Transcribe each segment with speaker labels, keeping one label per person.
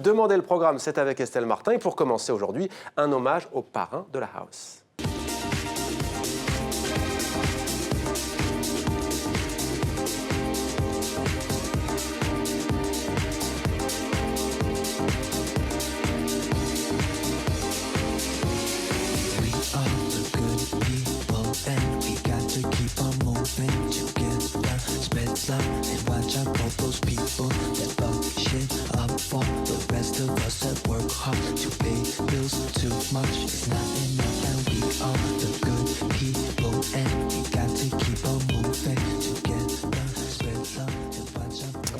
Speaker 1: Demandez le programme, c'est avec Estelle Martin. Et pour commencer aujourd'hui, un hommage au parrain de la house.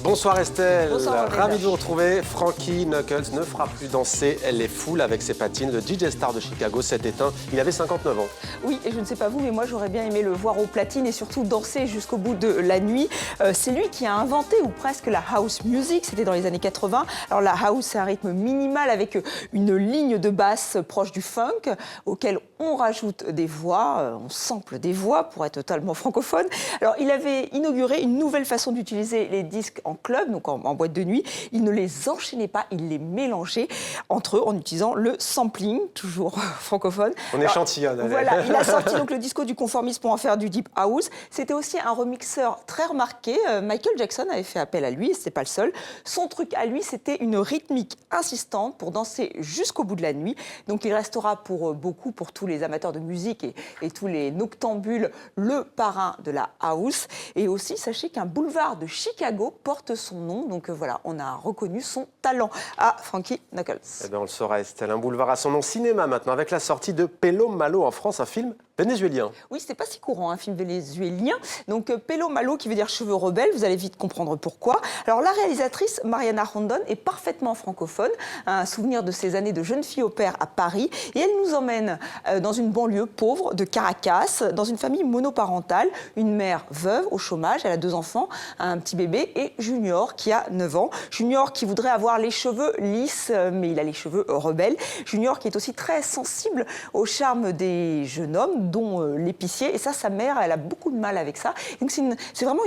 Speaker 1: Bonsoir Estelle, ravi de vous retrouver. Frankie Knuckles ne fera plus danser les foules avec ses patines. Le DJ star de Chicago s'est éteint, il avait 59 ans.
Speaker 2: Oui, et je ne sais pas vous, mais moi j'aurais bien aimé le voir aux platines et surtout danser jusqu'au bout de la nuit. C'est lui qui a inventé ou presque la house music, c'était dans les années 80. Alors la house, c'est un rythme minimal avec une ligne de basse proche du funk auquel on rajoute des voix, on sample des voix pour être totalement francophone. Alors il avait inauguré une nouvelle façon d'utiliser les disques en club, donc en boîte de nuit. Il ne les enchaînait pas, il les mélangeait entre eux en utilisant le sampling, toujours francophone.
Speaker 1: On échantillonne.
Speaker 2: Voilà, il a sorti donc le disco du conformisme pour en faire du deep house. C'était aussi un remixeur très remarqué. Michael Jackson avait fait appel à lui, et c'était pas le seul. Son truc à lui, c'était une rythmique insistante pour danser jusqu'au bout de la nuit. Donc il restera pour beaucoup, pour tous les amateurs de musique et tous les noctambules, le parrain de la house. Et aussi, sachez qu'un boulevard de Chicago porte son nom. Donc voilà, on a reconnu son talent à Frankie Knuckles.
Speaker 1: Eh bien, on le saura, Estelle. Un boulevard à son nom. Cinéma maintenant, avec la sortie de Pelo Malo en France, un film vénézuélien.
Speaker 2: Oui, c'était pas si courant, un film vénézuélien. Donc, Pelo Malo, qui veut dire cheveux rebelles, vous allez vite comprendre pourquoi. Alors, la réalisatrice, Mariana Rondon, est parfaitement francophone. Un souvenir de ses années de jeune fille au père à Paris. Et elle nous emmène dans une banlieue pauvre de Caracas, dans une famille monoparentale. Une mère veuve au chômage, elle a 2 enfants, un petit bébé, et Junior, qui a 9 ans. Junior, qui voudrait avoir les cheveux lisses, mais il a les cheveux rebelles. Junior, qui est aussi très sensible au charme des jeunes hommes, dont l'épicier. Et ça, sa mère, elle a beaucoup de mal avec ça. Donc c'est vraiment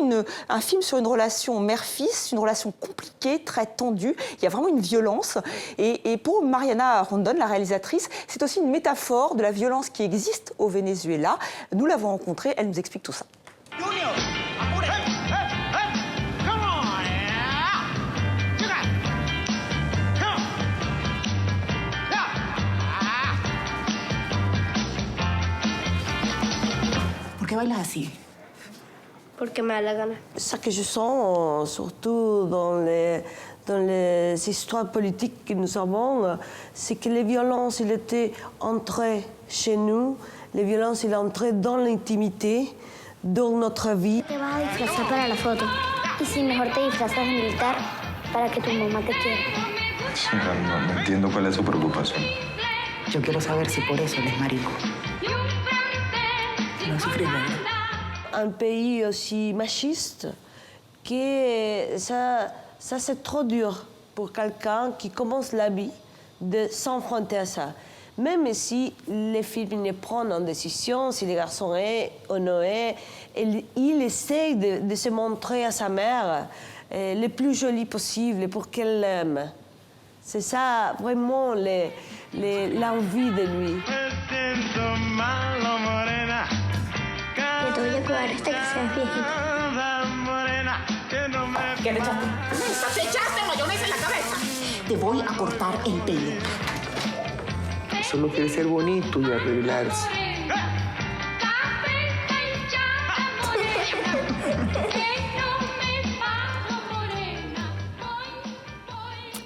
Speaker 2: un film sur une relation mère-fils, une relation compliquée, très tendue. Il y a vraiment une violence. Et pour Mariana Rondon, la réalisatrice, c'est aussi une métaphore de la violence qui existe au Venezuela. Nous l'avons rencontrée, elle nous explique tout ça.
Speaker 3: Junior,
Speaker 4: ¿Por qué bailas así?
Speaker 5: Porque me da la gana.
Speaker 6: Ça que je sens, surtout dans les histoires politiques que nous avons, c'est que les violences, il étaient entrées chez nous, les violences, il est entré dans l'intimité, dans notre vie.
Speaker 5: Te vas a disfrazar para la foto. Y si mejor te disfrazas de militar para que tu mamá te quiera.
Speaker 7: Señora, no entiendo cuál es su preocupación.
Speaker 4: Yo quiero saber si por eso él es marico. No sufres, ¿verdad?
Speaker 6: Un pays aussi machiste que ça c'est trop dur pour quelqu'un qui commence la vie de s'enfronter à ça. Même si les filles ne prennent une décision, si les garçons est ou non est, il essaye de se montrer à sa mère le plus joli possible pour qu'elle l'aime. C'est ça vraiment l'envie de lui.
Speaker 5: Te voy a cuidar hasta que seas viejita.
Speaker 4: ¿Qué le echaste?
Speaker 8: ¡Te echaste mayonesa en la cabeza!
Speaker 4: Te voy a cortar el pelo.
Speaker 9: Solo quiere ser bonito y arreglarse.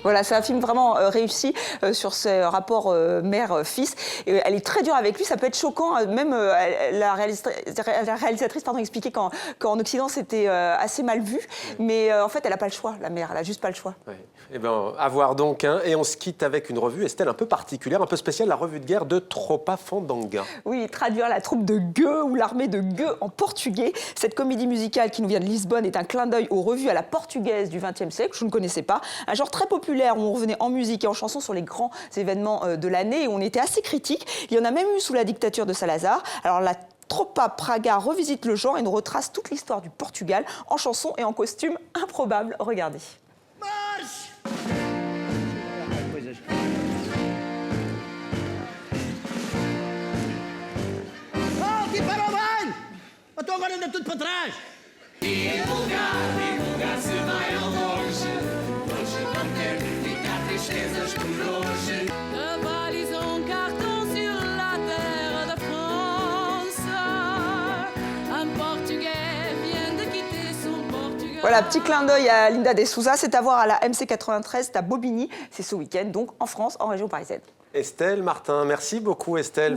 Speaker 2: Voilà, c'est un film vraiment réussi sur ce rapport mère-fils. Elle est très dure avec lui, ça peut être choquant. Même la réalisatrice expliquait qu'en Occident, c'était assez mal vu. Mais en fait, elle n'a pas le choix, la mère. Elle n'a juste pas le choix.
Speaker 1: Oui. Eh bien, à voir donc. Hein. Et on se quitte avec une revue, Estelle, un peu particulière, un peu spéciale, la revue de guerre de Tropa Fandanga.
Speaker 2: Oui, traduire la troupe de Gueux ou l'armée de Gueux en portugais. Cette comédie musicale qui nous vient de Lisbonne est un clin d'œil aux revues à la portugaise du XXe siècle. Je ne connaissais pas. Un genre très populaire où on revenait en musique et en chanson sur les grands événements de l'année et où on était assez critique. Il y en a même eu sous la dictature de Salazar. Alors la Tropa Praga revisite le genre et nous retrace toute l'histoire du Portugal en chanson et en costume improbable. Regardez.
Speaker 3: Marche! tô agora ainda tudo para trás.
Speaker 2: Voilà, petit clin d'œil à Linda de Souza, c'est à voir à la MC93, c'est à Bobigny, c'est ce week-end, donc en France, en région parisienne.
Speaker 1: Estelle Martin, merci beaucoup Estelle.